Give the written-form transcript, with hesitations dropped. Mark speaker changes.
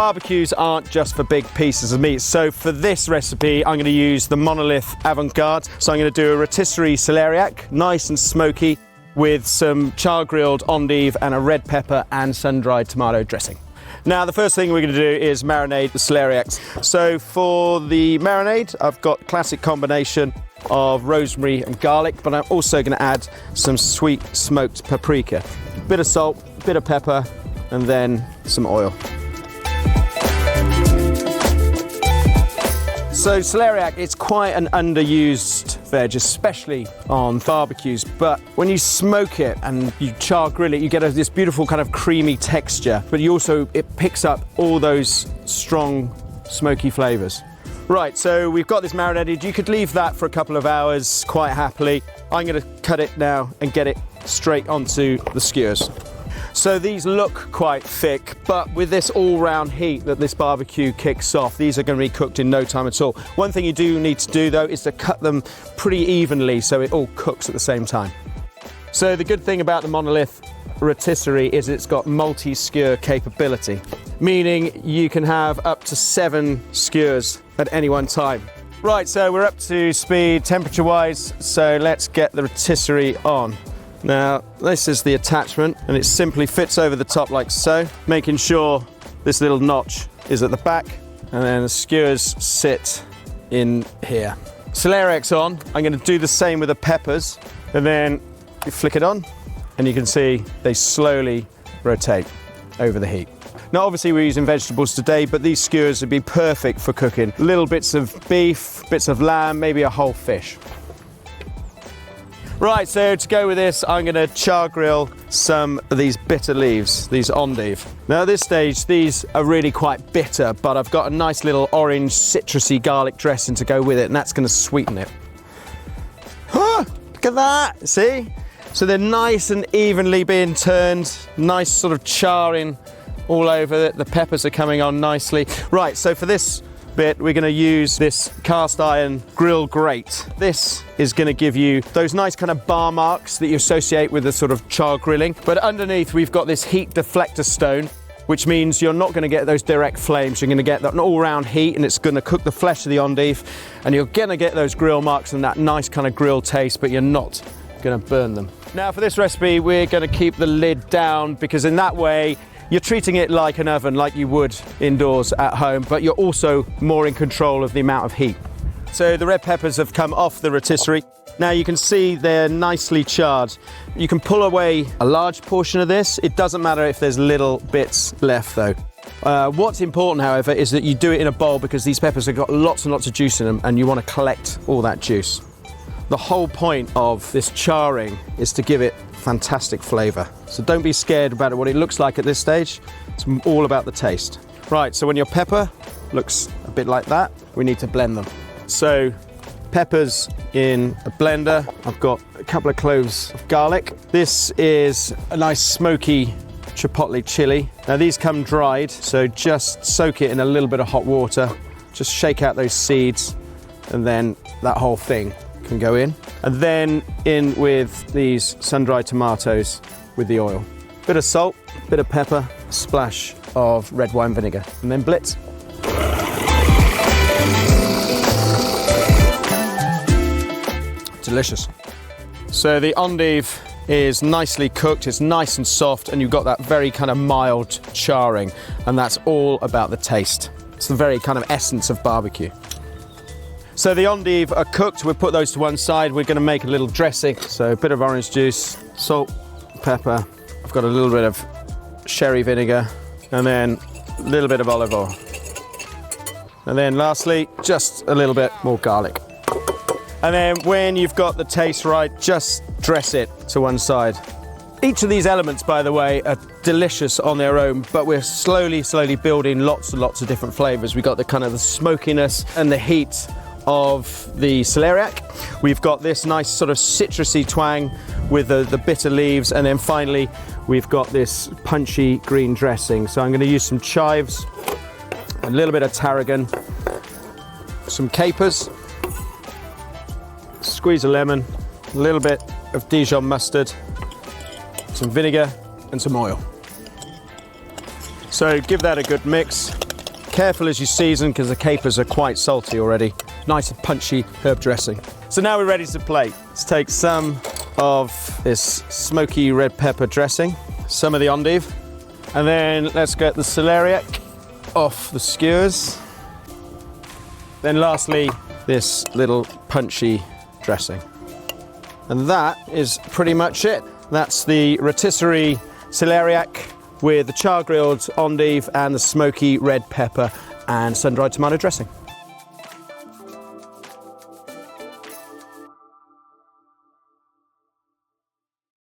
Speaker 1: barbecues aren't just for big pieces of meat. So for this recipe, I'm going to use the MONOLITH Avant-Garde. So I'm going to do a rotisserie celeriac, nice and smoky, with some char-grilled endive and a red pepper and sun-dried tomato dressing. Now, the first thing we're going to do is marinate the celeriacs. So for the marinade, I've got a classic combination of rosemary and garlic, but I'm also going to add some sweet smoked paprika. A bit of salt, a bit of pepper, and then some oil. So celeriac, it's quite an underused veg, especially on barbecues, but when you smoke it and you char grill it, you get this beautiful kind of creamy texture, but it picks up all those strong smoky flavors. Right, so we've got this marinated. You could leave that for a couple of hours quite happily. I'm going to cut it now and get it straight onto the skewers. So these look quite thick, but with this all-round heat that this barbecue kicks off, these are going to be cooked in no time at all. One thing you do need to do though is to cut them pretty evenly so it all cooks at the same time. So the good thing about the MONOLITH Rotisserie is it's got multi-skewer capability, meaning you can have up to 7 skewers at any one time. Right, so we're up to speed temperature-wise, so let's get the rotisserie on. Now, this is the attachment, and it simply fits over the top like so, making sure this little notch is at the back, and then the skewers sit in here. Celeriac's on. I'm going to do the same with the peppers, and then you flick it on, and you can see they slowly rotate over the heat. Now, obviously we're using vegetables today, but these skewers would be perfect for cooking little bits of beef, bits of lamb, maybe a whole fish. Right, so to go with this, I'm going to char grill some of these bitter leaves, these endive. Now at this stage, these are really quite bitter, but I've got a nice little orange citrusy garlic dressing to go with it, and that's going to sweeten it. Look at that, see? So they're nice and evenly being turned, nice sort of charring all over it. The peppers are coming on nicely. Right, so for this bit, we're going to use this cast iron grill grate. This is going to give you those nice kind of bar marks that you associate with the sort of char grilling. But underneath, we've got this heat deflector stone, which means you're not going to get those direct flames. You're going to get that all-round heat, and it's going to cook the flesh of the endive, and you're going to get those grill marks and that nice kind of grill taste, but you're not going to burn them. Now for this recipe, we're going to keep the lid down, because in that way, you're treating it like an oven, like you would indoors at home, but you're also more in control of the amount of heat. So the red peppers have come off the rotisserie. Now you can see they're nicely charred. You can pull away a large portion of this. It doesn't matter if there's little bits left though. What's important, however, is that you do it in a bowl, because these peppers have got lots and lots of juice in them, and you want to collect all that juice. The whole point of this charring is to give it fantastic flavour. So don't be scared about what it looks like at this stage. It's all about the taste. Right, so when your pepper looks a bit like that, we need to blend them. So peppers in a blender. I've got a couple of cloves of garlic. This is a nice smoky chipotle chili. Now these come dried, so just soak it in a little bit of hot water. Just shake out those seeds, and then that whole thing can go in. And then in with these sun-dried tomatoes with the oil. Bit of salt, bit of pepper, a splash of red wine vinegar, and then blitz. Delicious. So the endive is nicely cooked, it's nice and soft, and you've got that very kind of mild charring, and that's all about the taste. It's the very kind of essence of barbecue. So the endive are cooked, we'll put those to one side. We're going to make a little dressing. So a bit of orange juice, salt, pepper. I've got a little bit of sherry vinegar, and then a little bit of olive oil. And then lastly, just a little bit more garlic. And then when you've got the taste right, just dress it to one side. Each of these elements, by the way, are delicious on their own, but we're slowly building lots and lots of different flavors. We've got the kind of the smokiness and the heat of the celeriac. We've got this nice sort of citrusy twang with the bitter leaves, and then finally we've got this punchy green dressing. So I'm going to use some chives, a little bit of tarragon, some capers, squeeze a lemon, a little bit of Dijon mustard, some vinegar and some oil. So give that a good mix. Careful as you season because the capers are quite salty already. Nice and punchy herb dressing. So now we're ready to plate. Let's take some of this smoky red pepper dressing, some of the endive, and then let's get the celeriac off the skewers. Then lastly, this little punchy dressing. And that is pretty much it. That's the rotisserie celeriac with the char grilled endive and the smoky red pepper and sun-dried tomato dressing.